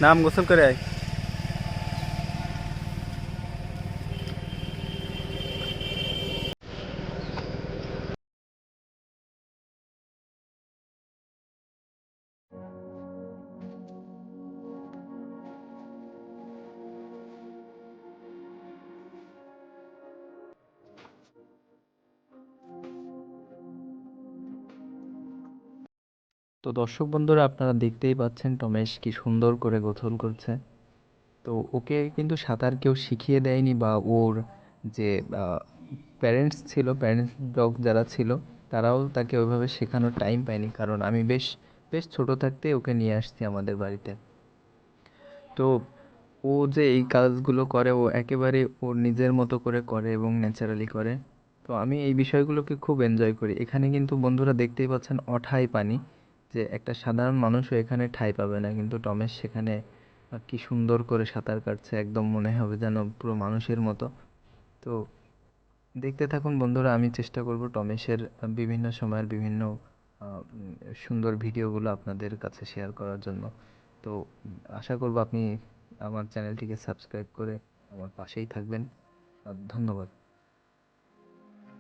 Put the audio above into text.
নাম গোসল করে আয়। তো দর্শক বন্ধুরা, আপনারা দেখতেই পাচ্ছেন টমেশ কি সুন্দর করে গোসল করছে। তো ওকে কিন্তু সাঁতার কেউ শিখিয়ে দেয়নি, বা ওর যে প্যারেন্টস ছিল, প্যারেন্টস ডগ যারা ছিল, তারাও তাকে ওইভাবে শেখানোর টাইম পায়নি, কারণ আমি বেশ বেশ ছোট থাকতেই ওকে নিয়ে আসছি আমাদের বাড়িতে। তো ও যে এই কাজগুলো করে, ও একেবারে ওর নিজের মতো করে করে এবং ন্যাচারালি করে। তো আমি এই বিষয়গুলোকে খুব এনজয় করি। এখানে কিন্তু বন্ধুরা দেখতেই পাচ্ছেন অঠাই পানি, যে একটা সাধারণ মানুষও এখানে ঠাঁই পাবে না, কিন্তু টমেশ সেখানে কি সুন্দর করে সাঁতার কাটছে, একদম মনে হবে যেন পুরো মানুষের মতো। তো দেখতে থাকুন বন্ধুরা, আমি চেষ্টা করব টমেশের বিভিন্ন সময়ের বিভিন্ন সুন্দর ভিডিওগুলো আপনাদের কাছে শেয়ার করার জন্য। তো আশা করব আপনি আমার চ্যানেলটিকে সাবস্ক্রাইব করে আমার পাশেই থাকবেন। ধন্যবাদ।